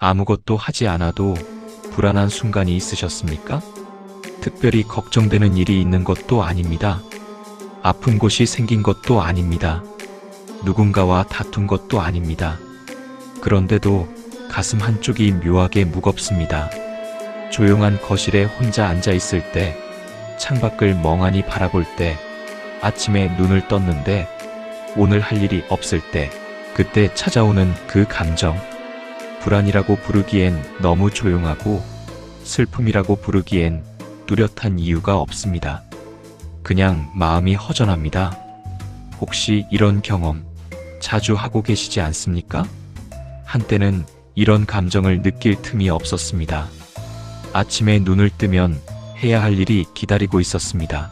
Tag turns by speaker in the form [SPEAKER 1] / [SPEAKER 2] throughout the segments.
[SPEAKER 1] 아무것도 하지 않아도 불안한 순간이 있으셨습니까? 특별히 걱정되는 일이 있는 것도 아닙니다. 아픈 곳이 생긴 것도 아닙니다. 누군가와 다툰 것도 아닙니다. 그런데도 가슴 한쪽이 묘하게 무겁습니다. 조용한 거실에 혼자 앉아 있을 때, 창밖을 멍하니 바라볼 때, 아침에 눈을 떴는데 오늘 할 일이 없을 때, 그때 찾아오는 그 감정. 불안이라고 부르기엔 너무 조용하고 슬픔이라고 부르기엔 뚜렷한 이유가 없습니다. 그냥 마음이 허전합니다. 혹시 이런 경험 자주 하고 계시지 않습니까? 한때는 이런 감정을 느낄 틈이 없었습니다. 아침에 눈을 뜨면 해야 할 일이 기다리고 있었습니다.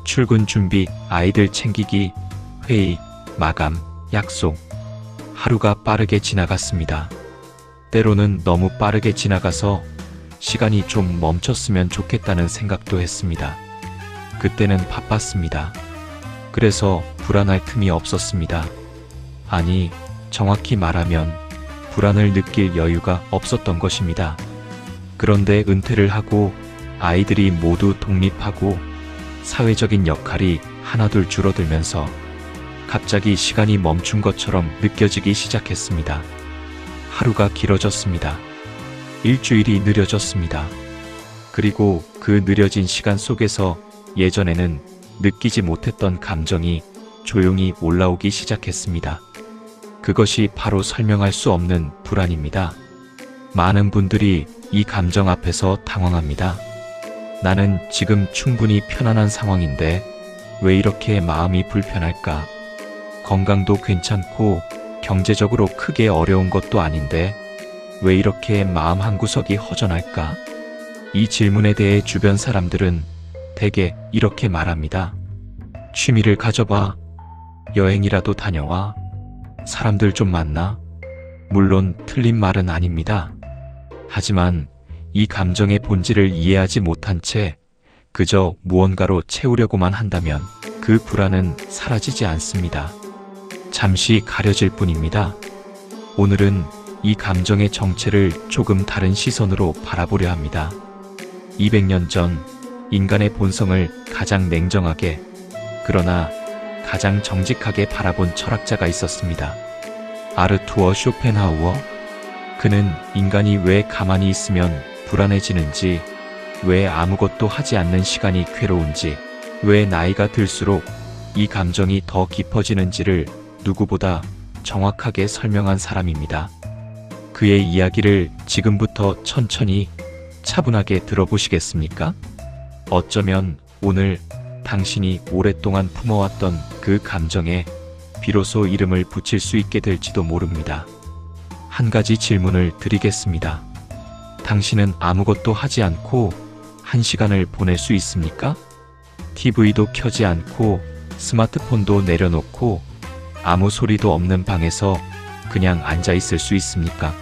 [SPEAKER 1] 출근 준비, 아이들 챙기기, 회의, 마감, 약속. 하루가 빠르게 지나갔습니다. 때로는 너무 빠르게 지나가서 시간이 좀 멈췄으면 좋겠다는 생각도 했습니다. 그때는 바빴습니다. 그래서 불안할 틈이 없었습니다. 아니, 정확히 말하면 불안을 느낄 여유가 없었던 것입니다. 그런데 은퇴를 하고 아이들이 모두 독립하고 사회적인 역할이 하나둘 줄어들면서 갑자기 시간이 멈춘 것처럼 느껴지기 시작했습니다. 하루가 길어졌습니다. 일주일이 느려졌습니다. 그리고 그 느려진 시간 속에서 예전에는 느끼지 못했던 감정이 조용히 올라오기 시작했습니다. 그것이 바로 설명할 수 없는 불안입니다. 많은 분들이 이 감정 앞에서 당황합니다. 나는 지금 충분히 편안한 상황인데 왜 이렇게 마음이 불편할까? 건강도 괜찮고 경제적으로 크게 어려운 것도 아닌데 왜 이렇게 마음 한구석이 허전할까? 이 질문에 대해 주변 사람들은 대개 이렇게 말합니다. 취미를 가져봐. 여행이라도 다녀와. 사람들 좀 만나. 물론 틀린 말은 아닙니다. 하지만 이 감정의 본질을 이해하지 못한 채 그저 무언가로 채우려고만 한다면 그 불안은 사라지지 않습니다. 잠시 가려질 뿐입니다. 오늘은 이 감정의 정체를 조금 다른 시선으로 바라보려 합니다. 200년 전 인간의 본성을 가장 냉정하게, 그러나 가장 정직하게 바라본 철학자가 있었습니다. 아르투어 쇼펜하우어. 그는 인간이 왜 가만히 있으면 불안해지는지, 왜 아무것도 하지 않는 시간이 괴로운지, 왜 나이가 들수록 이 감정이 더 깊어지는지를 누구보다 정확하게 설명한 사람입니다. 그의 이야기를 지금부터 천천히 차분하게 들어보시겠습니까? 어쩌면 오늘 당신이 오랫동안 품어왔던 그 감정에 비로소 이름을 붙일 수 있게 될지도 모릅니다. 한 가지 질문을 드리겠습니다. 당신은 아무것도 하지 않고 한 시간을 보낼 수 있습니까? TV도 켜지 않고 스마트폰도 내려놓고 아무 소리도 없는 방에서 그냥 앉아 있을 수 있습니까?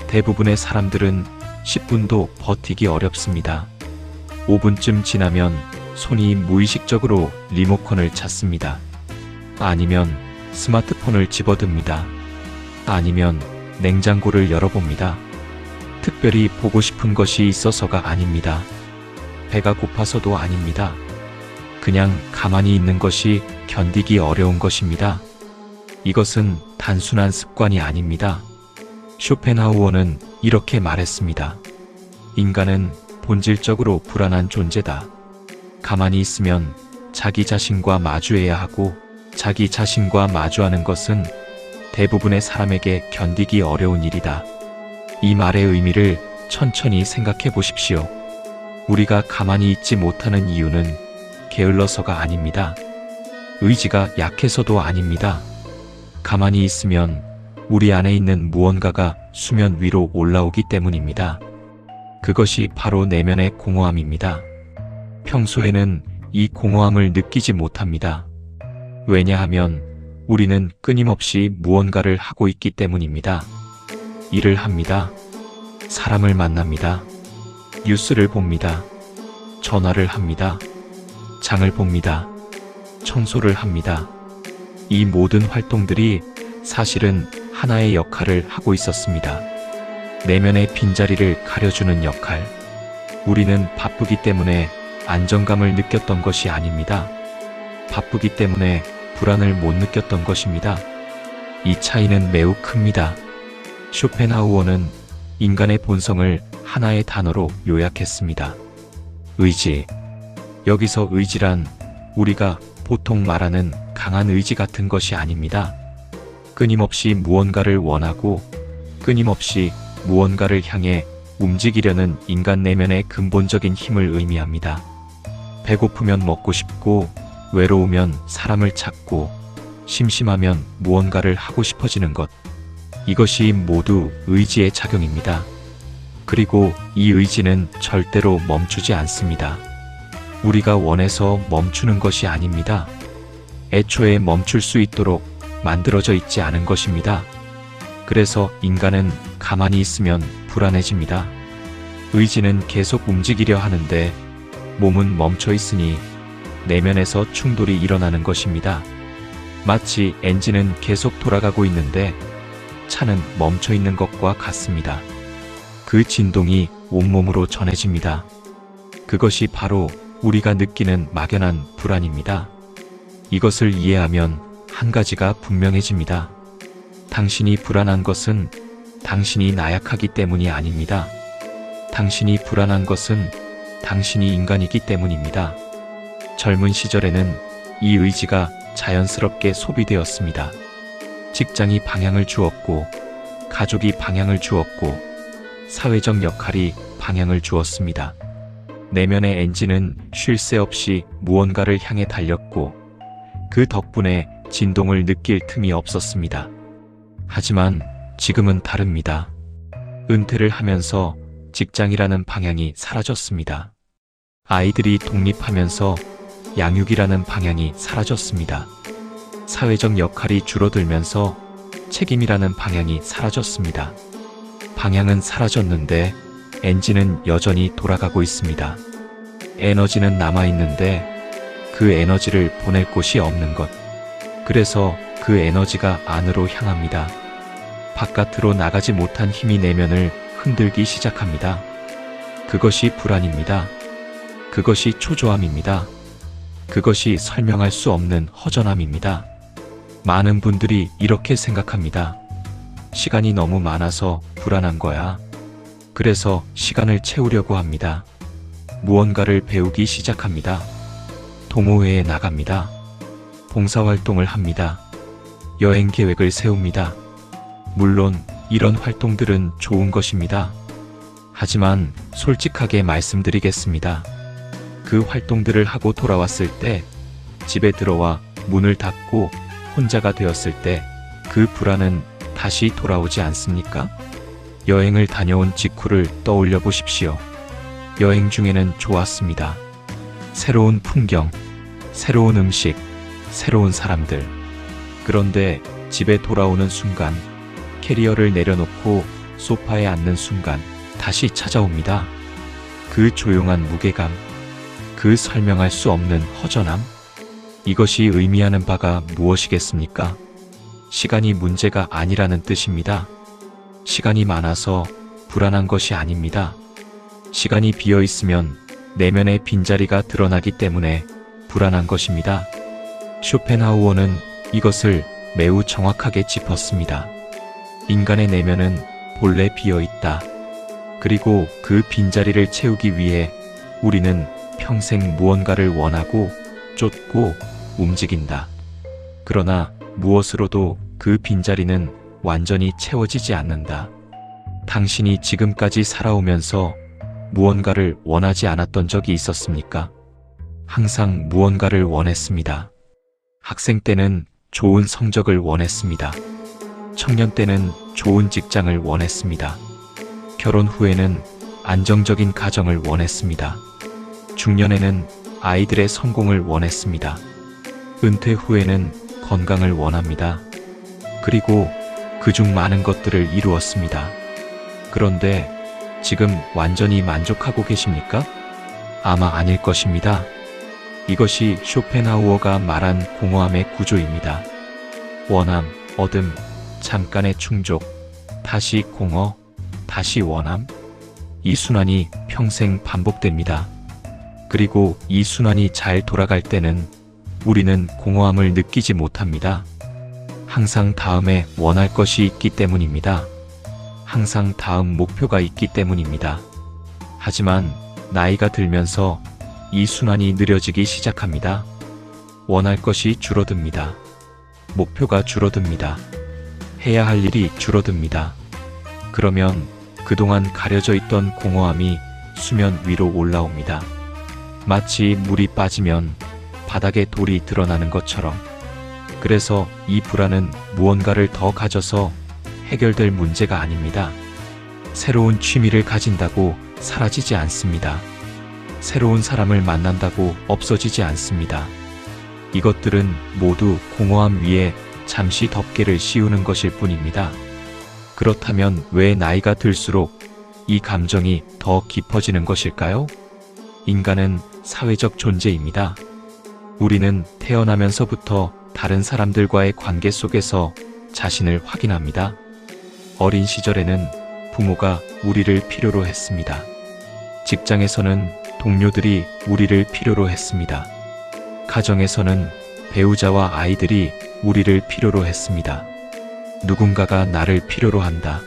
[SPEAKER 1] 대부분의 사람들은 10분도 버티기 어렵습니다. 5분쯤 지나면 손이 무의식적으로 리모컨을 찾습니다. 아니면 스마트폰을 집어듭니다. 아니면 냉장고를 열어봅니다. 특별히 보고 싶은 것이 있어서가 아닙니다. 배가 고파서도 아닙니다. 그냥 가만히 있는 것이 견디기 어려운 것입니다. 이것은 단순한 습관이 아닙니다. 쇼펜하우어는 이렇게 말했습니다. 인간은 본질적으로 불안한 존재다. 가만히 있으면 자기 자신과 마주해야 하고 자기 자신과 마주하는 것은 대부분의 사람에게 견디기 어려운 일이다. 이 말의 의미를 천천히 생각해 보십시오. 우리가 가만히 있지 못하는 이유는 게을러서가 아닙니다. 의지가 약해서도 아닙니다. 가만히 있으면 우리 안에 있는 무언가가 수면 위로 올라오기 때문입니다. 그것이 바로 내면의 공허함입니다. 평소에는 이 공허함을 느끼지 못합니다. 왜냐하면 우리는 끊임없이 무언가를 하고 있기 때문입니다. 일을 합니다. 사람을 만납니다. 뉴스를 봅니다. 전화를 합니다. 장을 봅니다. 청소를 합니다. 이 모든 활동들이 사실은 하나의 역할을 하고 있었습니다. 내면의 빈자리를 가려주는 역할. 우리는 바쁘기 때문에 안정감을 느꼈던 것이 아닙니다. 바쁘기 때문에 불안을 못 느꼈던 것입니다. 이 차이는 매우 큽니다. 쇼펜하우어는 인간의 본성을 하나의 단어로 요약했습니다. 의지. 여기서 의지란 우리가 보통 말하는 강한 의지 같은 것이 아닙니다. 끊임없이 무언가를 원하고 끊임없이 무언가를 향해 움직이려는 인간 내면의 근본적인 힘을 의미합니다. 배고프면 먹고 싶고, 외로우면 사람을 찾고, 심심하면 무언가를 하고 싶어지는 것. 이것이 모두 의지의 작용입니다. 그리고 이 의지는 절대로 멈추지 않습니다. 우리가 원해서 멈추는 것이 아닙니다. 애초에 멈출 수 있도록 만들어져 있지 않은 것입니다. 그래서 인간은 가만히 있으면 불안해집니다. 의지는 계속 움직이려 하는데 몸은 멈춰 있으니 내면에서 충돌이 일어나는 것입니다. 마치 엔진은 계속 돌아가고 있는데 차는 멈춰 있는 것과 같습니다. 그 진동이 온몸으로 전해집니다. 그것이 바로 우리가 느끼는 막연한 불안입니다. 이것을 이해하면 한 가지가 분명해집니다. 당신이 불안한 것은 당신이 나약하기 때문이 아닙니다. 당신이 불안한 것은 당신이 인간이기 때문입니다. 젊은 시절에는 이 의지가 자연스럽게 소비되었습니다. 직장이 방향을 주었고, 가족이 방향을 주었고, 사회적 역할이 방향을 주었습니다. 내면의 엔진은 쉴 새 없이 무언가를 향해 달렸고, 그 덕분에 진동을 느낄 틈이 없었습니다. 하지만 지금은 다릅니다. 은퇴를 하면서 직장이라는 방향이 사라졌습니다. 아이들이 독립하면서 양육이라는 방향이 사라졌습니다. 사회적 역할이 줄어들면서 책임이라는 방향이 사라졌습니다. 방향은 사라졌는데 엔진은 여전히 돌아가고 있습니다. 에너지는 남아있는데 그 에너지를 보낼 곳이 없는 것. 그래서 그 에너지가 안으로 향합니다. 바깥으로 나가지 못한 힘이 내면을 흔들기 시작합니다. 그것이 불안입니다. 그것이 초조함입니다. 그것이 설명할 수 없는 허전함입니다. 많은 분들이 이렇게 생각합니다. 시간이 너무 많아서 불안한 거야. 그래서 시간을 채우려고 합니다. 무언가를 배우기 시작합니다. 동호회에 나갑니다. 봉사활동을 합니다. 여행 계획을 세웁니다. 물론 이런 활동들은 좋은 것입니다. 하지만 솔직하게 말씀드리겠습니다. 그 활동들을 하고 돌아왔을 때, 집에 들어와 문을 닫고 혼자가 되었을 때 그 불안은 다시 돌아오지 않습니까? 여행을 다녀온 직후를 떠올려 보십시오. 여행 중에는 좋았습니다. 새로운 풍경, 새로운 음식, 새로운 사람들. 그런데 집에 돌아오는 순간, 캐리어를 내려놓고 소파에 앉는 순간 다시 찾아옵니다. 그 조용한 무게감, 그 설명할 수 없는 허전함. 이것이 의미하는 바가 무엇이겠습니까? 시간이 문제가 아니라는 뜻입니다. 시간이 많아서 불안한 것이 아닙니다. 시간이 비어 있으면 내면의 빈자리가 드러나기 때문에 불안한 것입니다. 쇼펜하우어는 이것을 매우 정확하게 짚었습니다. 인간의 내면은 본래 비어 있다. 그리고 그 빈자리를 채우기 위해 우리는 평생 무언가를 원하고 쫓고 움직인다. 그러나 무엇으로도 그 빈자리는 완전히 채워지지 않는다. 당신이 지금까지 살아오면서 무언가를 원하지 않았던 적이 있었습니까? 항상 무언가를 원했습니다. 학생 때는 좋은 성적을 원했습니다. 청년 때는 좋은 직장을 원했습니다. 결혼 후에는 안정적인 가정을 원했습니다. 중년에는 아이들의 성공을 원했습니다. 은퇴 후에는 건강을 원합니다. 그리고 그중 많은 것들을 이루었습니다. 그런데 지금 완전히 만족하고 계십니까? 아마 아닐 것입니다. 이것이 쇼펜하우어가 말한 공허함의 구조입니다. 원함, 얻음, 잠깐의 충족, 다시 공허, 다시 원함. 이 순환이 평생 반복됩니다. 그리고 이 순환이 잘 돌아갈 때는 우리는 공허함을 느끼지 못합니다. 항상 다음에 원할 것이 있기 때문입니다. 항상 다음 목표가 있기 때문입니다. 하지만 나이가 들면서 이 순환이 느려지기 시작합니다. 원할 것이 줄어듭니다. 목표가 줄어듭니다. 해야 할 일이 줄어듭니다. 그러면 그동안 가려져 있던 공허함이 수면 위로 올라옵니다. 마치 물이 빠지면 바닥에 돌이 드러나는 것처럼. 그래서 이 불안은 무언가를 더 가져서 해결될 문제가 아닙니다. 새로운 취미를 가진다고 사라지지 않습니다. 새로운 사람을 만난다고 없어지지 않습니다. 이것들은 모두 공허함 위에 잠시 덮개를 씌우는 것일 뿐입니다. 그렇다면 왜 나이가 들수록 이 감정이 더 깊어지는 것일까요? 인간은 사회적 존재입니다. 우리는 태어나면서부터 다른 사람들과의 관계 속에서 자신을 확인합니다. 어린 시절에는 부모가 우리를 필요로 했습니다. 직장에서는 동료들이 우리를 필요로 했습니다. 가정에서는 배우자와 아이들이 우리를 필요로 했습니다. 누군가가 나를 필요로 한다.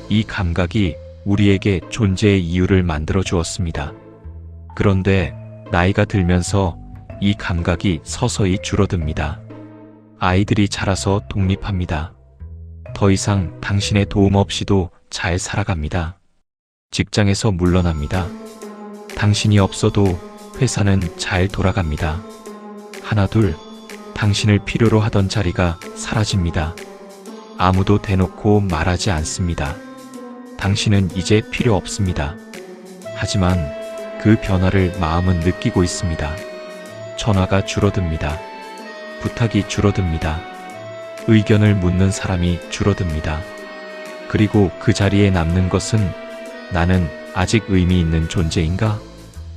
[SPEAKER 1] 이 감각이 우리에게 존재의 이유를 만들어 주었습니다. 그런데 나이가 들면서 이 감각이 서서히 줄어듭니다. 아이들이 자라서 독립합니다. 더 이상 당신의 도움 없이도 잘 살아갑니다. 직장에서 물러납니다. 당신이 없어도 회사는 잘 돌아갑니다. 하나둘 당신을 필요로 하던 자리가 사라집니다. 아무도 대놓고 말하지 않습니다. 당신은 이제 필요 없습니다. 하지만 그 변화를 마음은 느끼고 있습니다. 전화가 줄어듭니다. 부탁이 줄어듭니다. 의견을 묻는 사람이 줄어듭니다. 그리고 그 자리에 남는 것은 나는 아직 의미 있는 존재인가?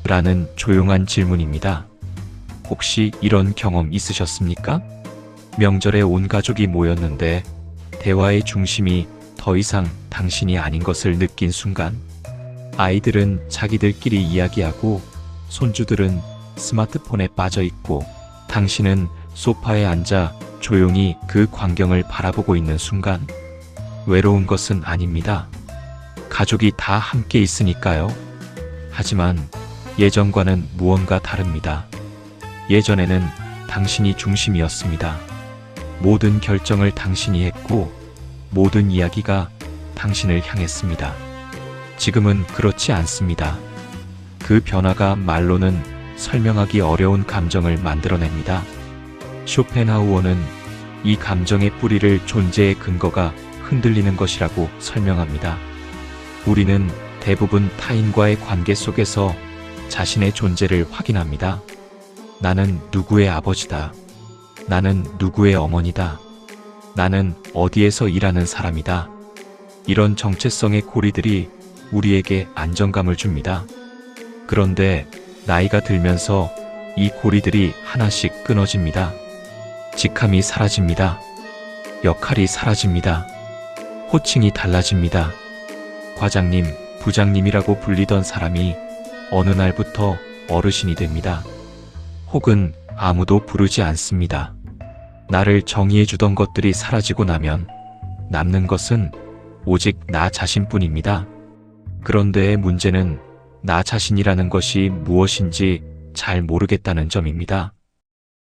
[SPEAKER 1] 라는 조용한 질문입니다. 혹시 이런 경험 있으셨습니까? 명절에 온 가족이 모였는데 대화의 중심이 더 이상 당신이 아닌 것을 느낀 순간, 아이들은 자기들끼리 이야기하고 손주들은 스마트폰에 빠져 있고 당신은 소파에 앉아 조용히 그 광경을 바라보고 있는 순간, 외로운 것은 아닙니다. 가족이 다 함께 있으니까요. 하지만 예전과는 무언가 다릅니다. 예전에는 당신이 중심이었습니다. 모든 결정을 당신이 했고 모든 이야기가 당신을 향했습니다. 지금은 그렇지 않습니다. 그 변화가 말로는 설명하기 어려운 감정을 만들어냅니다. 쇼펜하우어는 이 감정의 뿌리를 존재의 근거가 흔들리는 것이라고 설명합니다. 우리는 대부분 타인과의 관계 속에서 자신의 존재를 확인합니다. 나는 누구의 아버지다. 나는 누구의 어머니다. 나는 어디에서 일하는 사람이다. 이런 정체성의 고리들이 우리에게 안정감을 줍니다. 그런데 나이가 들면서 이 고리들이 하나씩 끊어집니다. 직함이 사라집니다. 역할이 사라집니다. 호칭이 달라집니다. 과장님, 부장님이라고 불리던 사람이 어느 날부터 어르신이 됩니다. 혹은 아무도 부르지 않습니다. 나를 정의해주던 것들이 사라지고 나면 남는 것은 오직 나 자신뿐입니다. 그런데 문제는 나 자신이라는 것이 무엇인지 잘 모르겠다는 점입니다.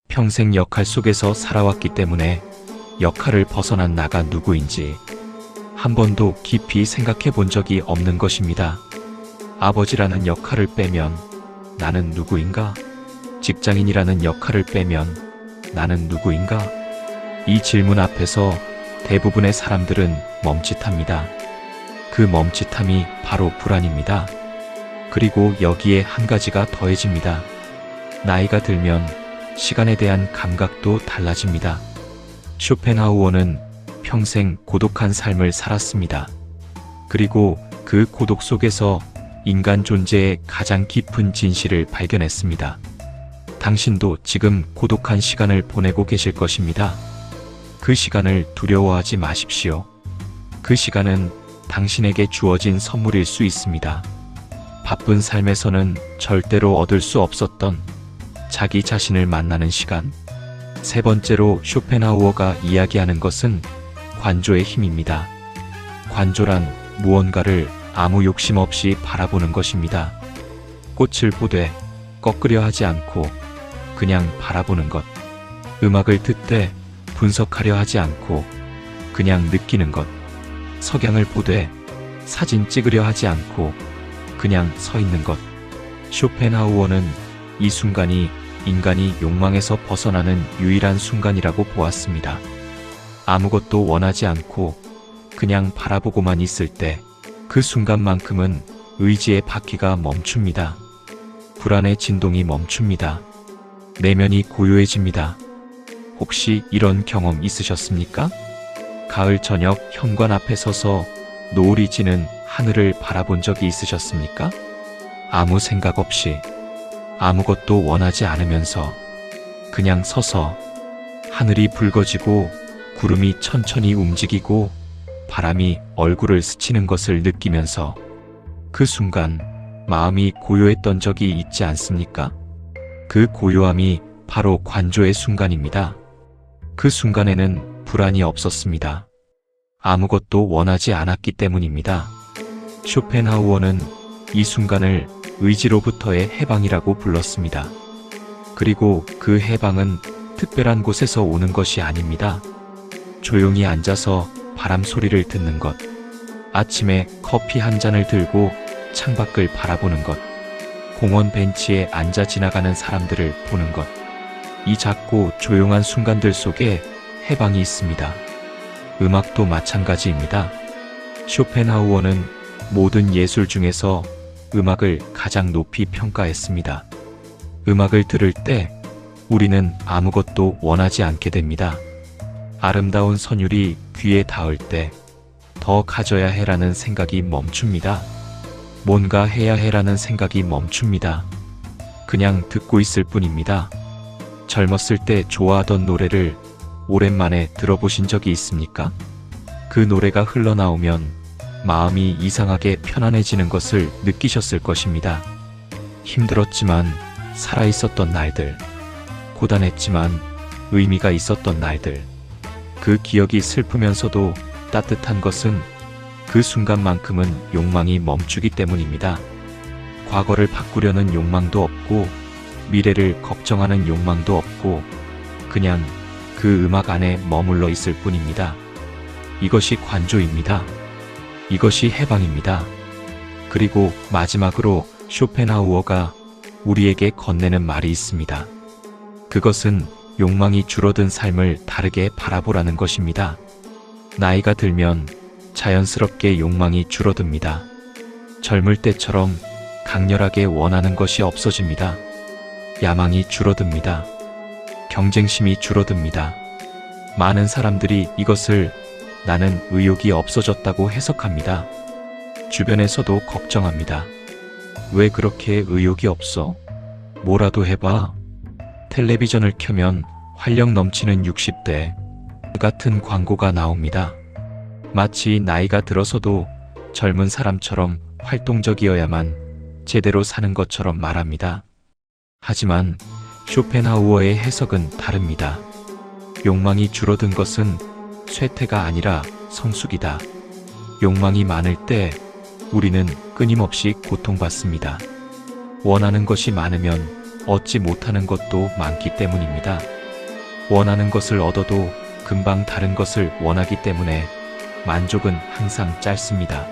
[SPEAKER 1] 평생 역할 속에서 살아왔기 때문에 역할을 벗어난 나가 누구인지 한 번도 깊이 생각해 본 적이 없는 것입니다. 아버지라는 역할을 빼면 나는 누구인가? 직장인이라는 역할을 빼면 나는 누구인가? 이 질문 앞에서 대부분의 사람들은 멈칫합니다. 그 멈칫함이 바로 불안입니다. 그리고 여기에 한 가지가 더해집니다. 나이가 들면 시간에 대한 감각도 달라집니다. 쇼펜하우어는 평생 고독한 삶을 살았습니다. 그리고 그 고독 속에서 인간 존재의 가장 깊은 진실을 발견했습니다. 당신도 지금 고독한 시간을 보내고 계실 것입니다. 그 시간을 두려워하지 마십시오. 그 시간은 당신에게 주어진 선물일 수 있습니다. 바쁜 삶에서는 절대로 얻을 수 없었던 자기 자신을 만나는 시간. 세 번째로 쇼펜하우어가 이야기하는 것은 관조의 힘입니다. 관조란 무언가를 아무 욕심 없이 바라보는 것입니다. 꽃을 보되 꺾으려 하지 않고 그냥 바라보는 것. 음악을 듣되 분석하려 하지 않고 그냥 느끼는 것. 석양을 보되 사진 찍으려 하지 않고 그냥 서 있는 것. 쇼펜하우어는 이 순간이 인간이 욕망에서 벗어나는 유일한 순간이라고 보았습니다. 아무것도 원하지 않고 그냥 바라보고만 있을 때 그 순간만큼은 의지의 바퀴가 멈춥니다. 불안의 진동이 멈춥니다. 내면이 고요해집니다. 혹시 이런 경험 있으셨습니까? 가을 저녁 현관 앞에 서서 노을이 지는 하늘을 바라본 적이 있으셨습니까? 아무 생각 없이 아무것도 원하지 않으면서 그냥 서서 하늘이 붉어지고 구름이 천천히 움직이고 바람이 얼굴을 스치는 것을 느끼면서 그 순간 마음이 고요했던 적이 있지 않습니까? 그 고요함이 바로 관조의 순간입니다. 그 순간에는 불안이 없었습니다. 아무것도 원하지 않았기 때문입니다. 쇼펜하우어는 이 순간을 의지로부터의 해방이라고 불렀습니다. 그리고 그 해방은 특별한 곳에서 오는 것이 아닙니다. 조용히 앉아서 바람 소리를 듣는 것, 아침에 커피 한 잔을 들고 창밖을 바라보는 것, 공원 벤치에 앉아 지나가는 사람들을 보는 것, 이 작고 조용한 순간들 속에 해방이 있습니다. 음악도 마찬가지입니다. 쇼펜하우어는 모든 예술 중에서 음악을 가장 높이 평가했습니다. 음악을 들을 때 우리는 아무것도 원하지 않게 됩니다. 아름다운 선율이 귀에 닿을 때 더 가져야 해라는 생각이 멈춥니다. 뭔가 해야 해라는 생각이 멈춥니다. 그냥 듣고 있을 뿐입니다. 젊었을 때 좋아하던 노래를 오랜만에 들어보신 적이 있습니까? 그 노래가 흘러나오면 마음이 이상하게 편안해지는 것을 느끼셨을 것입니다. 힘들었지만 살아있었던 날들, 고단했지만 의미가 있었던 날들, 그 기억이 슬프면서도 따뜻한 것은 그 순간만큼은 욕망이 멈추기 때문입니다. 과거를 바꾸려는 욕망도 없고 미래를 걱정하는 욕망도 없고 그냥 그 음악 안에 머물러 있을 뿐입니다. 이것이 관조입니다. 이것이 해방입니다. 그리고 마지막으로 쇼펜하우어가 우리에게 건네는 말이 있습니다. 그것은 욕망이 줄어든 삶을 다르게 바라보라는 것입니다. 나이가 들면 자연스럽게 욕망이 줄어듭니다. 젊을 때처럼 강렬하게 원하는 것이 없어집니다. 야망이 줄어듭니다. 경쟁심이 줄어듭니다. 많은 사람들이 이것을 나는 의욕이 없어졌다고 해석합니다. 주변에서도 걱정합니다. 왜 그렇게 의욕이 없어? 뭐라도 해봐. 텔레비전을 켜면 활력 넘치는 60대 같은 광고가 나옵니다. 마치 나이가 들어서도 젊은 사람처럼 활동적이어야만 제대로 사는 것처럼 말합니다. 하지만 쇼펜하우어의 해석은 다릅니다. 욕망이 줄어든 것은 쇠퇴가 아니라 성숙이다. 욕망이 많을 때 우리는 끊임없이 고통받습니다. 원하는 것이 많으면 얻지 못하는 것도 많기 때문입니다. 원하는 것을 얻어도 금방 다른 것을 원하기 때문에 만족은 항상 짧습니다.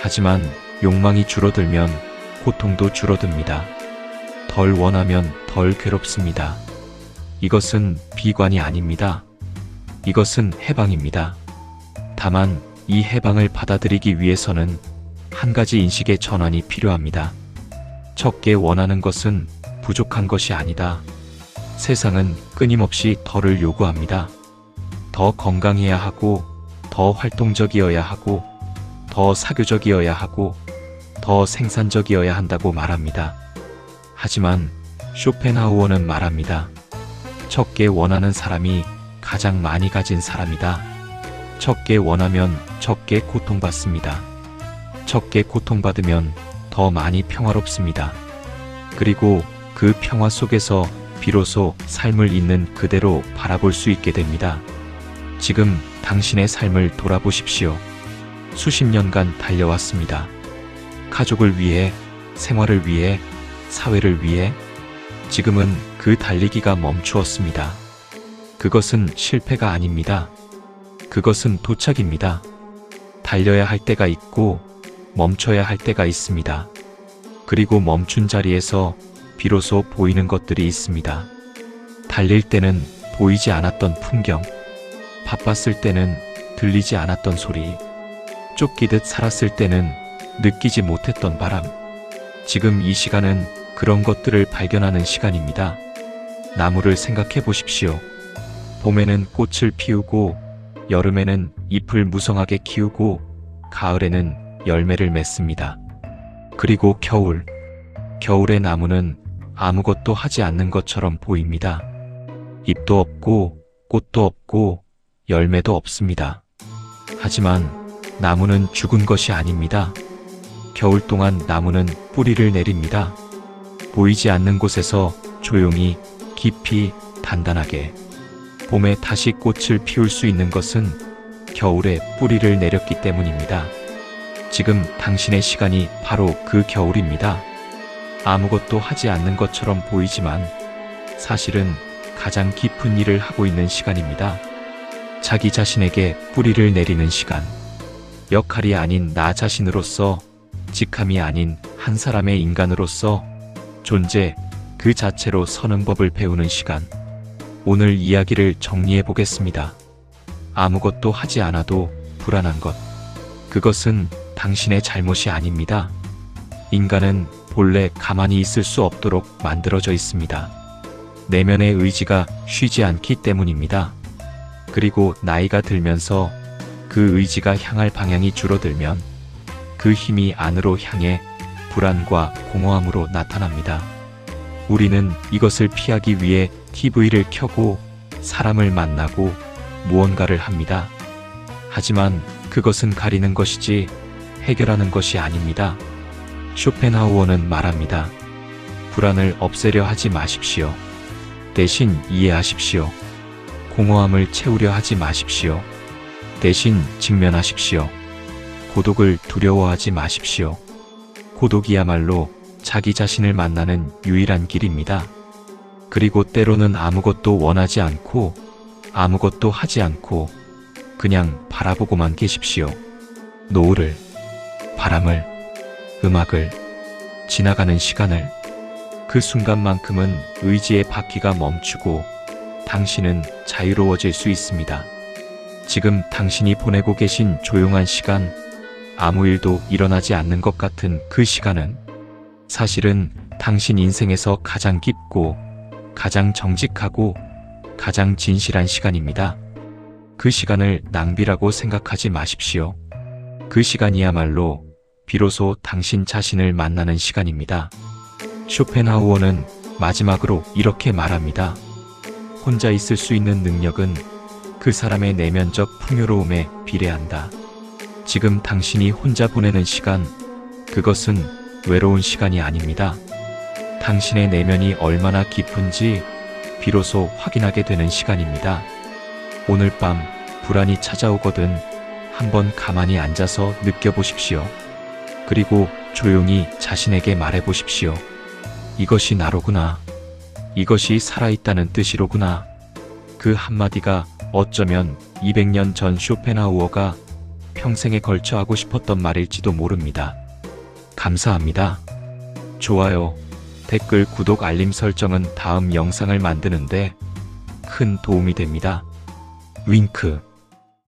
[SPEAKER 1] 하지만 욕망이 줄어들면 고통도 줄어듭니다. 덜 원하면 덜 괴롭습니다. 이것은 비관이 아닙니다. 이것은 해방입니다. 다만 이 해방을 받아들이기 위해서는 한 가지 인식의 전환이 필요합니다. 적게 원하는 것은 부족한 것이 아니다. 세상은 끊임없이 더를 요구합니다. 더 건강해야 하고, 더 활동적이어야 하고, 더 사교적이어야 하고, 더 생산적이어야 한다고 말합니다. 하지만 쇼펜하우어는 말합니다. 적게 원하는 사람이 가장 많이 가진 사람이다. 적게 원하면 적게 고통받습니다. 적게 고통받으면 더 많이 평화롭습니다. 그리고 그 평화 속에서 비로소 삶을 있는 그대로 바라볼 수 있게 됩니다. 지금 당신의 삶을 돌아보십시오. 수십 년간 달려왔습니다. 가족을 위해, 생활을 위해, 사회를 위해. 지금은 그 달리기가 멈추었습니다. 그것은 실패가 아닙니다. 그것은 도착입니다. 달려야 할 때가 있고 멈춰야 할 때가 있습니다. 그리고 멈춘 자리에서 비로소 보이는 것들이 있습니다. 달릴 때는 보이지 않았던 풍경, 바빴을 때는 들리지 않았던 소리, 쫓기듯 살았을 때는 느끼지 못했던 바람. 지금 이 시간은 그런 것들을 발견하는 시간입니다. 나무를 생각해 보십시오. 봄에는 꽃을 피우고, 여름에는 잎을 무성하게 키우고, 가을에는 열매를 맺습니다. 그리고 겨울의 나무는 아무것도 하지 않는 것처럼 보입니다. 잎도 없고, 꽃도 없고, 열매도 없습니다. 하지만 나무는 죽은 것이 아닙니다. 겨울 동안 나무는 뿌리를 내립니다. 보이지 않는 곳에서 조용히, 깊이, 단단하게. 봄에 다시 꽃을 피울 수 있는 것은 겨울에 뿌리를 내렸기 때문입니다. 지금 당신의 시간이 바로 그 겨울입니다. 아무것도 하지 않는 것처럼 보이지만 사실은 가장 깊은 일을 하고 있는 시간입니다. 자기 자신에게 뿌리를 내리는 시간. 역할이 아닌 나 자신으로서, 직함이 아닌 한 사람의 인간으로서, 존재 그 자체로 서는 법을 배우는 시간. 오늘 이야기를 정리해 보겠습니다. 아무것도 하지 않아도 불안한 것. 그것은 당신의 잘못이 아닙니다. 인간은 본래 가만히 있을 수 없도록 만들어져 있습니다. 내면의 의지가 쉬지 않기 때문입니다. 그리고 나이가 들면서 그 의지가 향할 방향이 줄어들면 그 힘이 안으로 향해 불안과 공허함으로 나타납니다. 우리는 이것을 피하기 위해 TV를 켜고 사람을 만나고 무언가를 합니다. 하지만 그것은 가리는 것이지 해결하는 것이 아닙니다. 쇼펜하우어는 말합니다. 불안을 없애려 하지 마십시오. 대신 이해하십시오. 공허함을 채우려 하지 마십시오. 대신 직면하십시오. 고독을 두려워하지 마십시오. 고독이야말로 자기 자신을 만나는 유일한 길입니다. 그리고 때로는 아무것도 원하지 않고 아무것도 하지 않고 그냥 바라보고만 계십시오. 노을을, 바람을, 음악을, 지나가는 시간을. 그 순간만큼은 의지의 바퀴가 멈추고 당신은 자유로워질 수 있습니다. 지금 당신이 보내고 계신 조용한 시간, 아무 일도 일어나지 않는 것 같은 그 시간은 사실은 당신 인생에서 가장 깊고 가장 정직하고 가장 진실한 시간입니다. 그 시간을 낭비라고 생각하지 마십시오. 그 시간이야말로 비로소 당신 자신을 만나는 시간입니다. 쇼펜하우어는 마지막으로 이렇게 말합니다. 혼자 있을 수 있는 능력은 그 사람의 내면적 풍요로움에 비례한다. 지금 당신이 혼자 보내는 시간, 그것은 외로운 시간이 아닙니다. 당신의 내면이 얼마나 깊은지 비로소 확인하게 되는 시간입니다. 오늘 밤 불안이 찾아오거든 한번 가만히 앉아서 느껴보십시오. 그리고 조용히 자신에게 말해보십시오. 이것이 나로구나. 이것이 살아있다는 뜻이로구나. 그 한마디가 어쩌면 200년 전 쇼펜하우어가 평생에 걸쳐 하고 싶었던 말일지도 모릅니다. 감사합니다. 좋아요, 댓글, 구독, 알림 설정은 다음 영상을 만드는데 큰 도움이 됩니다. 윙크.